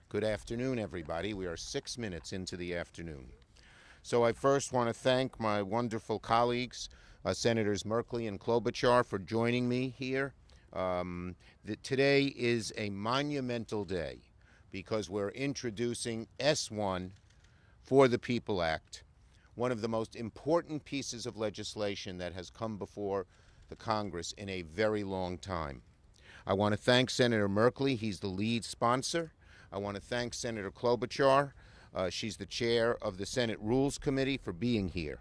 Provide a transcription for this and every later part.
Good afternoon, everybody. We are 6 minutes into the afternoon. So I first want to thank my wonderful colleagues, Senators Merkley and Klobuchar, for joining me here. Today is a monumental day because we're introducing S1 for the People Act, one of the most important pieces of legislation that has come before the Congress in a very long time. I want to thank Senator Merkley. He's the lead sponsor. I want to thank Senator Klobuchar. She's the chair of the Senate Rules Committee, for being here.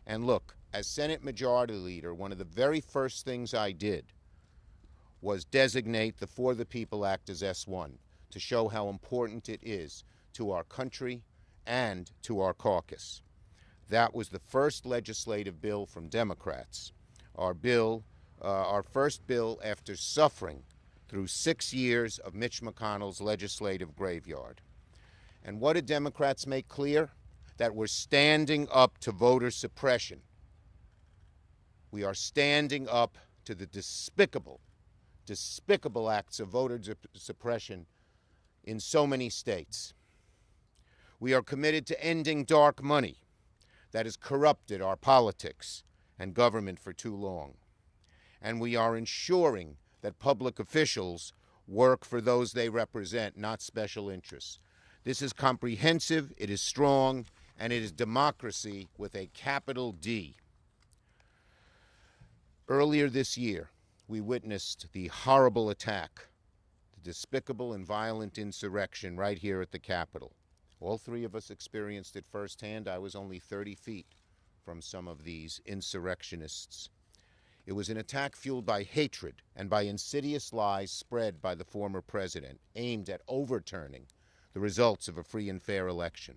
And look, as Senate Majority Leader, one of the very first things I did was designate the For the People Act as S1 to show how important it is to our country and to our caucus. That was the first legislative bill from Democrats. Our first bill after suffering through 6 years of Mitch McConnell's legislative graveyard. And what did Democrats make clear? That we're standing up to voter suppression. We are standing up to the despicable acts of voter suppression in so many states. We are committed to ending dark money that has corrupted our politics and government for too long. And we are ensuring that public officials work for those they represent, not special interests. This is comprehensive, it is strong, and it is democracy with a capital D. Earlier this year, we witnessed the horrible attack, the despicable and violent insurrection right here at the Capitol. All three of us experienced it firsthand. I was only 30 feet from some of these insurrectionists. It was an attack fueled by hatred and by insidious lies spread by the former president, aimed at overturning the results of a free and fair election.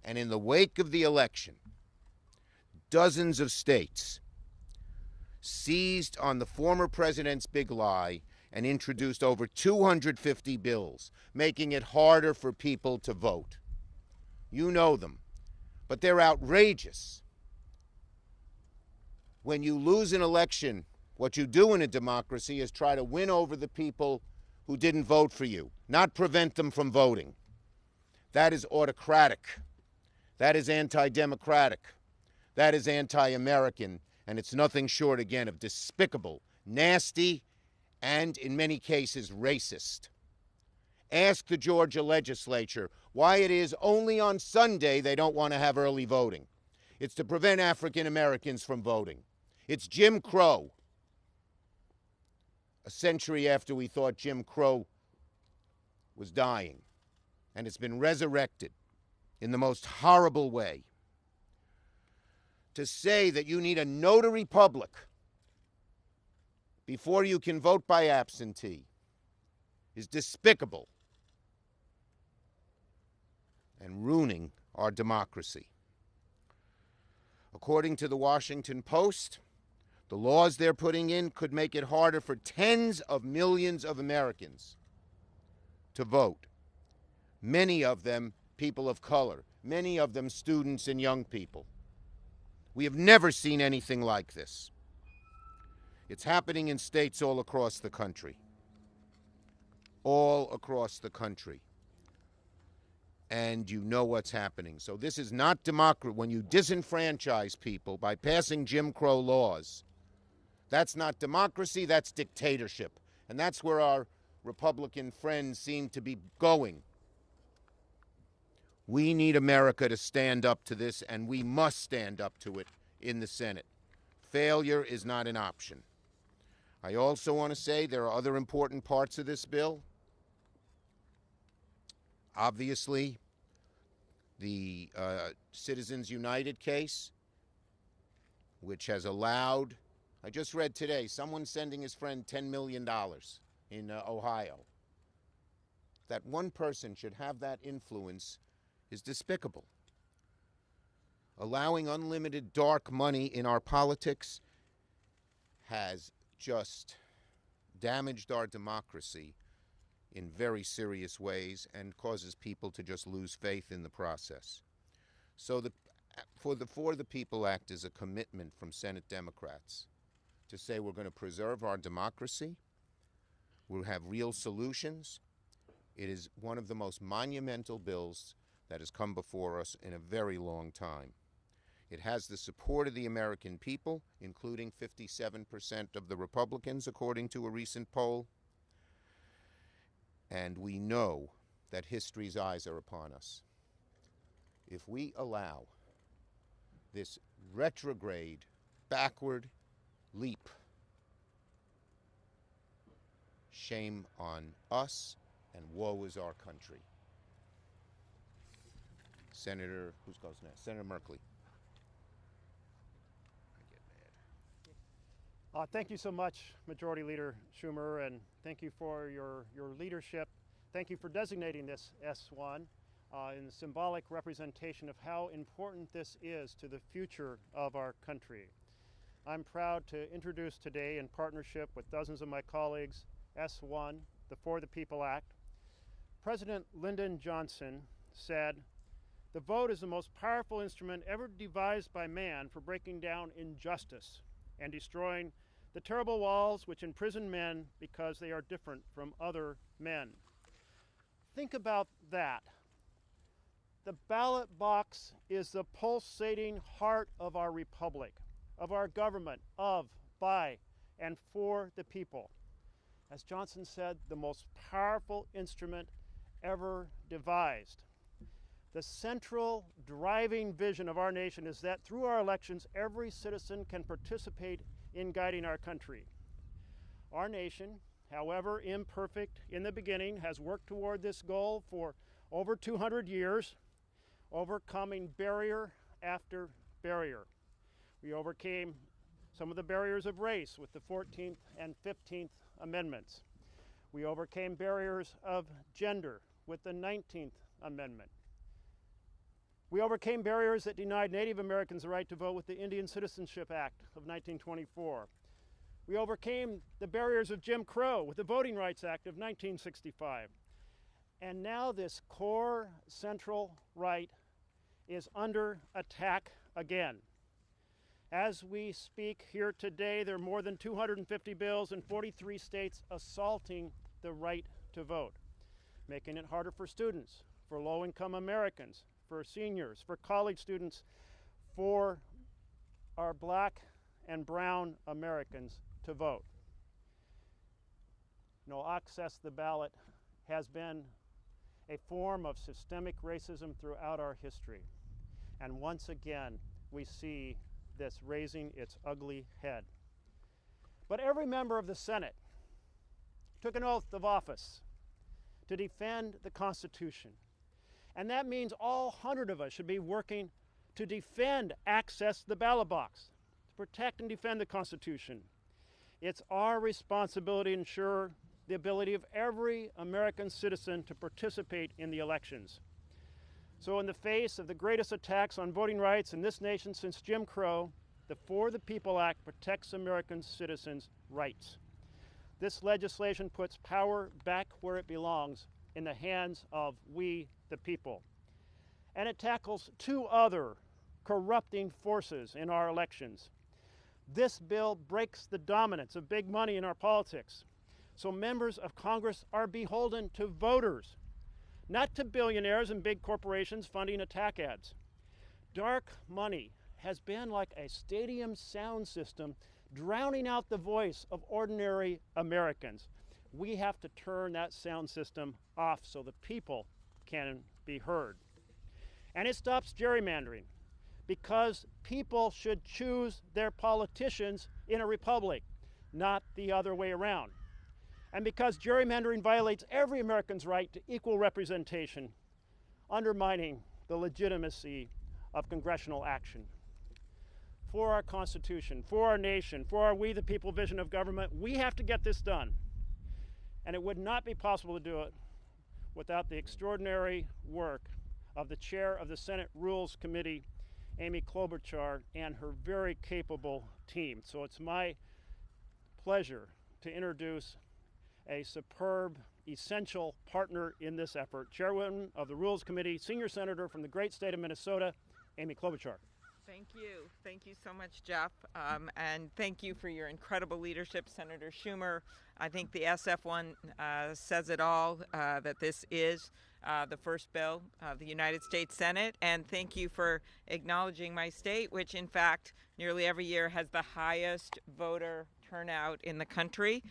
And in the wake of the election, dozens of states seized on the former president's big lie and introduced over 250 bills, making it harder for people to vote. You know them, but they're outrageous. When you lose an election, what you do in a democracy is try to win over the people who didn't vote for you, not prevent them from voting. That is autocratic. That is anti-democratic. That is anti-American, and it's nothing short, again, of despicable, nasty, and in many cases, racist. Ask the Georgia legislature why it is only on Sunday they don't want to have early voting. It's to prevent African Americans from voting. It's Jim Crow. A century after we thought Jim Crow was dying, and it's been resurrected in the most horrible way. To say that you need a notary public before you can vote by absentee is despicable and ruining our democracy. According to the Washington Post, the laws they're putting in could make it harder for tens of millions of Americans to vote. Many of them people of color, many of them students and young people. We have never seen anything like this. It's happening in states all across the country. All across the country. And you know what's happening. So this is not democracy. When you disenfranchise people by passing Jim Crow laws, that's not democracy, that's dictatorship. And that's where our Republican friends seem to be going. We need America to stand up to this, and we must stand up to it in the Senate. Failure is not an option. I also want to say there are other important parts of this bill. Obviously, the Citizens United case, which has allowed, I just read today, someone sending his friend $10 million in Ohio. That one person should have that influence is despicable. Allowing unlimited dark money in our politics has just damaged our democracy in very serious ways and causes people to just lose faith in the process. So the For the People Act is a commitment from Senate Democrats to say we're going to preserve our democracy, we'll have real solutions, It is one of the most monumental bills that has come before us in a very long time. It has the support of the American people, including 57% of the Republicans, according to a recent poll. And we know that history's eyes are upon us. If we allow this retrograde, backward leap, shame on us and woe is our country. Senator, who goes next? Senator Merkley. Thank you so much, Majority Leader Schumer, and thank you for your leadership. Thank you for designating this S1 in the symbolic representation of how important this is to the future of our country. I'm proud to introduce today, in partnership with dozens of my colleagues, S1, the For the People Act. President Lyndon Johnson said, "The vote is the most powerful instrument ever devised by man for breaking down injustice and destroying the terrible walls which imprison men because they are different from other men." Think about that. The ballot box is the pulsating heart of our republic, of our government, of, by, and for the people. As Johnson said, the most powerful instrument ever devised. The central driving vision of our nation is that through our elections, every citizen can participate in guiding our country. Our nation, however imperfect in the beginning, has worked toward this goal for over 200 years, overcoming barrier after barrier. We overcame some of the barriers of race with the 14th and 15th Amendments. We overcame barriers of gender with the 19th Amendment. We overcame barriers that denied Native Americans the right to vote with the Indian Citizenship Act of 1924. We overcame the barriers of Jim Crow with the Voting Rights Act of 1965. And now this core central right is under attack again. As we speak here today, there are more than 250 bills in 43 states assaulting the right to vote, making it harder for students, for low-income Americans, for seniors, for college students, for our black and brown Americans to vote. No access to the ballot has been a form of systemic racism throughout our history. And once again, we see this raising its ugly head. But every member of the Senate took an oath of office to defend the Constitution. And that means all 100 of us should be working to defend access to the ballot box, to protect and defend the Constitution. It's our responsibility to ensure the ability of every American citizen to participate in the elections. So in the face of the greatest attacks on voting rights in this nation since Jim Crow, the For the People Act protects American citizens' rights. This legislation puts power back where it belongs, in the hands of we, the people. And it tackles two other corrupting forces in our elections. This bill breaks the dominance of big money in our politics. So members of Congress are beholden to voters, not to billionaires and big corporations funding attack ads. Dark money has been like a stadium sound system drowning out the voice of ordinary Americans. We have to turn that sound system off so the people can be heard. And it stops gerrymandering, because people should choose their politicians in a republic, not the other way around. And because gerrymandering violates every American's right to equal representation, undermining the legitimacy of congressional action. For our Constitution, for our nation, for our we the people vision of government, we have to get this done. And it would not be possible to do it without the extraordinary work of the chair of the Senate Rules Committee, Amy Klobuchar, and her very capable team. So it's my pleasure to introduce a superb, essential partner in this effort, Chairwoman of the Rules Committee, Senior Senator from the great state of Minnesota, Amy Klobuchar. Thank you. Thank you so much, Jeff. And thank you for your incredible leadership, Senator Schumer. I think the SF one says it all, that this is the first bill of the United States Senate. And thank you for acknowledging my state, which in fact nearly every year has the highest voter turnout in the country,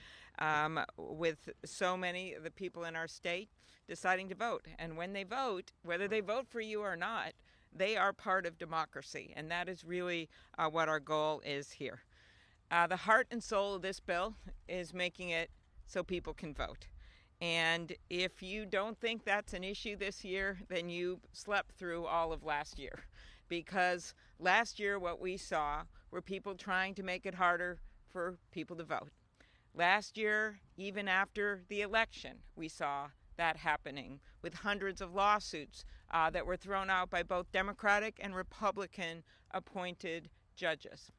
with so many of the people in our state deciding to vote. And when they vote, whether they vote for you or not, they are part of democracy, and that is really what our goal is here. The heart and soul of this bill is making it so people can vote. And if you don't think that's an issue this year, then you slept through all of last year. Because last year, what we saw were people trying to make it harder for people to vote. Last year, even after the election, we saw that happening with hundreds of lawsuits that were thrown out by both Democratic and Republican appointed judges.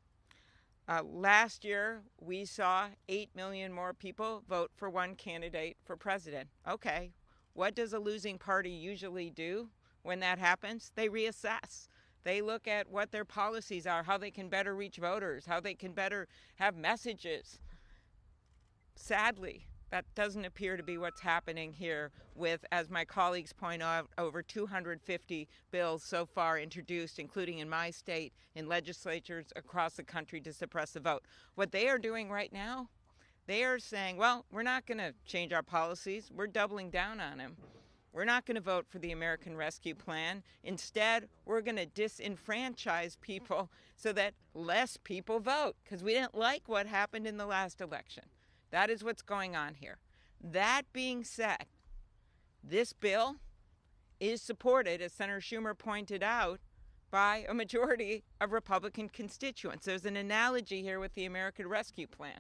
Last year, we saw 8 million more people vote for one candidate for president. Okay, what does a losing party usually do when that happens? They reassess. They look at what their policies are, how they can better reach voters, how they can better have messages. Sadly, that doesn't appear to be what's happening here with, as my colleagues point out, over 250 bills so far introduced, including in my state, in legislatures across the country to suppress the vote. What they are doing right now, they are saying, well, we're not going to change our policies. We're doubling down on them. We're not going to vote for the American Rescue Plan. Instead, we're going to disenfranchise people so that less people vote, because we didn't like what happened in the last election. That is what's going on here. That being said, this bill is supported, as Senator Schumer pointed out, by a majority of Republican constituents. There's an analogy here with the American Rescue Plan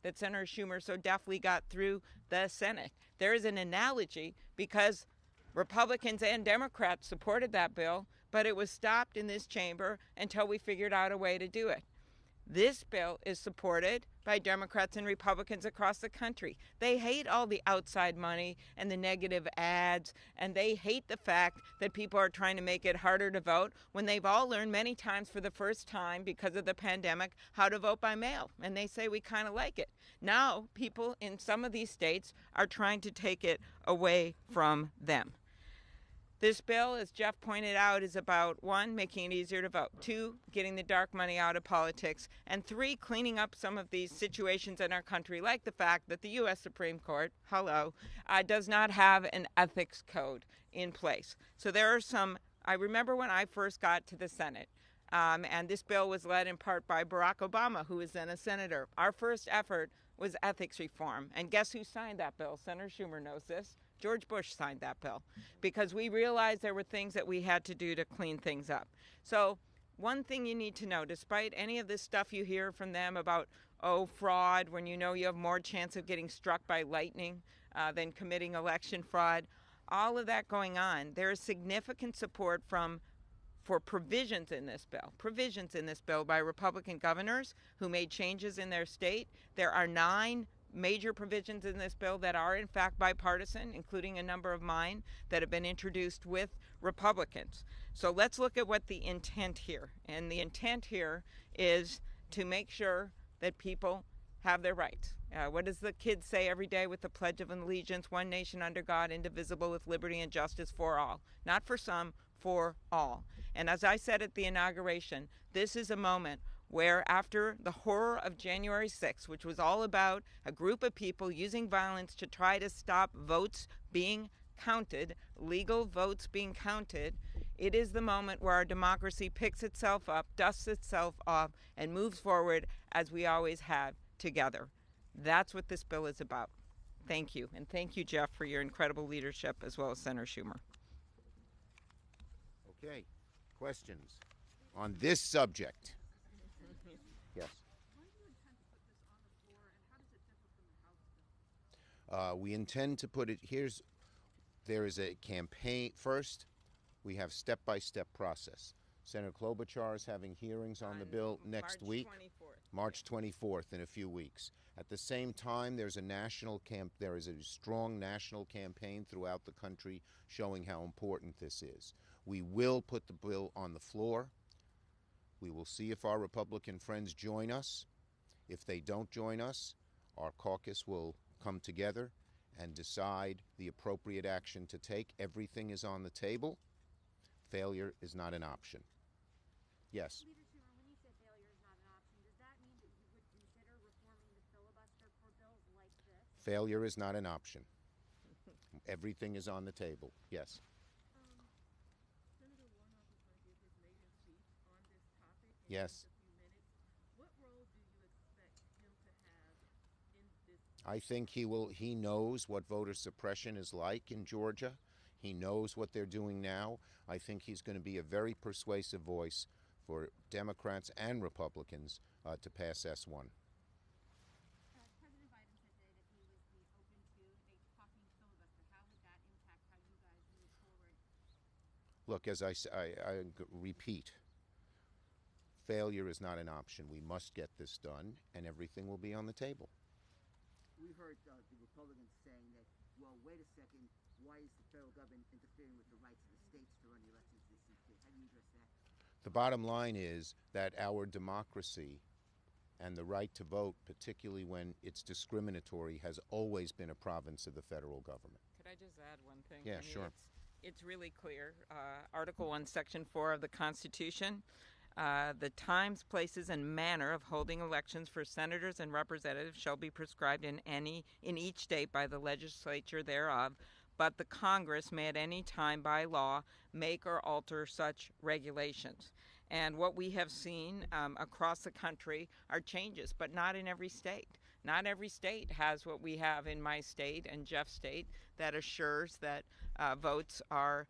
that Senator Schumer so deftly got through the Senate. There is an analogy because Republicans and Democrats supported that bill, but it was stopped in this chamber until we figured out a way to do it. This bill is supported by Democrats and Republicans across the country. They hate all the outside money and the negative ads, and they hate the fact that people are trying to make it harder to vote when they've all learned many times for the first time because of the pandemic how to vote by mail, and they say we kind of like it. Now, people in some of these states are trying to take it away from them. This bill, as Jeff pointed out, is about 1, making it easier to vote, 2, getting the dark money out of politics, and 3, cleaning up some of these situations in our country, like the fact that the U.S. Supreme Court, does not have an ethics code in place. So there are some, I remember when I first got to the Senate, and this bill was led in part by Barack Obama, who was then a senator. Our first effort was ethics reform. And guess who signed that bill? Senator Schumer knows this. George Bush signed that bill because we realized there were things that we had to do to clean things up. So one thing you need to know, despite any of this stuff you hear from them about, fraud, when you know you have more chance of getting struck by lightning than committing election fraud, all of that going on, there is significant support for provisions in this bill by Republican governors who made changes in their state. There are 9 major provisions in this bill that are in fact bipartisan, including a number of mine that have been introduced with Republicans. So let's look at what the intent here. And the intent here is to make sure that people have their rights. What does the kids say every day with the Pledge of Allegiance? One nation under God, indivisible, with liberty and justice for all. Not for some, for all. And as I said at the inauguration, this is a moment where, after the horror of January 6th, which was all about a group of people using violence to try to stop votes being counted, legal votes being counted, it is the moment where our democracy picks itself up, dusts itself off, and moves forward as we always have, together. That's what this bill is about. Thank you. And thank you, Jeff, for your incredible leadership, as well as Senator Schumer. Okay. Questions on this subject? Yes. When do you intend to put this on the floor, and how does it differ from the House bill? We intend to put it, there is a campaign. First, we have step-by-step process. Senator Klobuchar is having hearings on the bill next week. March 24th, in a few weeks. At the same time, there is a strong national campaign throughout the country showing how important this is. We will put the bill on the floor. We will see if our Republican friends join us. If they don't join us, our caucus will come together and decide the appropriate action to take. Everything is on the table. Failure is not an option. Yes. Leader Schumer, when you say failure is not an option, does that mean that you would consider reforming the filibuster for bills like this? Failure is not an option. Everything is on the table. Yes. Senator Warnock is going to give his maiden speech on this topic in Yes. just a few minutes. What role do you expect him to have in this? I think he knows what voter suppression is like in Georgia. He knows what they're doing now. I think he's going to be a very persuasive voice for Democrats and Republicans to pass S1. President Biden said today that he would be open to a talking filibuster. How would that impact how you guys move forward? Look, as I repeat, failure is not an option. We must get this done, and everything will be on the table. We heard the Republicans saying that, well, wait a second, why is the federal government interfering with the rights of the states to run the elections this year? How do you address that? The bottom line is that our democracy and the right to vote, particularly when it's discriminatory, has always been a province of the federal government. Could I just add one thing? Yeah, sure. It's really clear. Article 1, Section 4 of the Constitution, the times, places, and manner of holding elections for senators and representatives shall be prescribed in each state by the legislature thereof, but the Congress may at any time by law make or alter such regulations. And what we have seen across the country are changes, but not in every state. Not every state has what we have in my state and Jeff's state that assures that votes are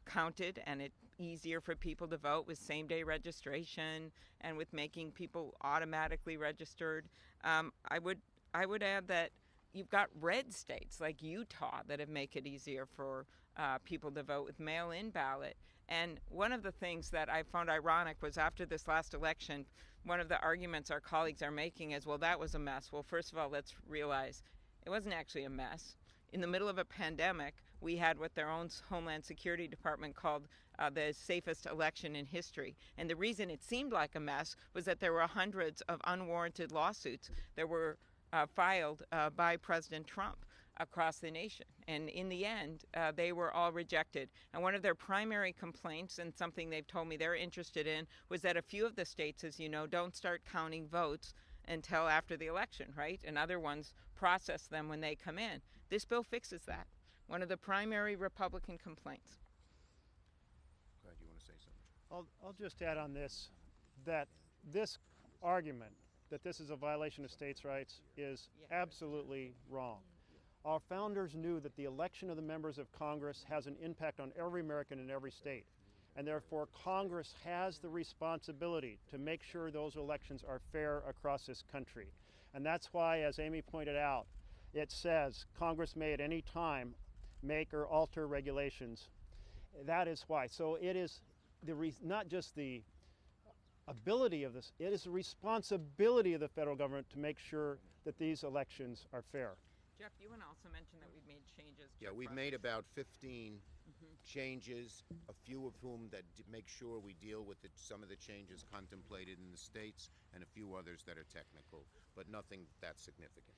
counted and it's easier for people to vote with same-day registration and with making people automatically registered. I would add that you've got red states like Utah that have made it easier for people to vote with mail-in ballot. And one of the things that I found ironic was after this last election, one of the arguments our colleagues are making is, well, that was a mess. Well, first of all, let's realize it wasn't actually a mess. In the middle of a pandemic, we had what their own Homeland Security Department called the safest election in history. And the reason it seemed like a mess was that there were hundreds of unwarranted lawsuits that were filed by President Trump across the nation. And in the end, they were all rejected. And one of their primary complaints, and something they've told me they're interested in, was that a few of the states, as you know, don't start counting votes until after the election, right? And other ones process them when they come in. This bill fixes that. One of the primary Republican complaints. Go ahead, you want to say something? I'll just add on this that this argument that this is a violation of states' rights is absolutely wrong. Our founders knew that the election of the members of Congress has an impact on every American in every state. And therefore, Congress has the responsibility to make sure those elections are fair across this country. And that's why, as Amy pointed out, it says Congress may at any time make or alter regulations. That is why. So it is not just the ability of this, it is the responsibility of the federal government to make sure that these elections are fair. Jeff, you want to also mention that we've made changes. Yeah, we've made about 15 changes, a few of whom that make sure we deal with some of the changes contemplated in the states and a few others that are technical, but nothing that significant.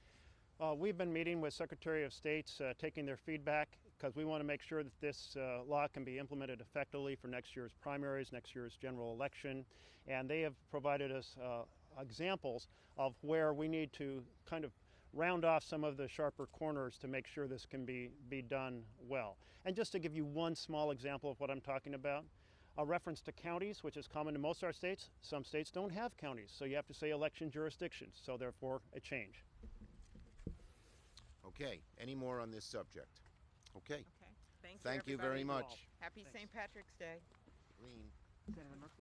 We've been meeting with Secretary of States, taking their feedback, because we want to make sure that this law can be implemented effectively for next year's primaries, next year's general election. And they have provided us examples of where we need to kind of round off some of the sharper corners to make sure this can be done well. And just to give you one small example of what I'm talking about, a reference to counties, which is common to most of our states. Some states don't have counties, so you have to say election jurisdictions, so therefore a change. Okay, any more on this subject? Okay. Okay. Thank you everybody. very much. Happy St. Patrick's Day. Green. Senator Merkley?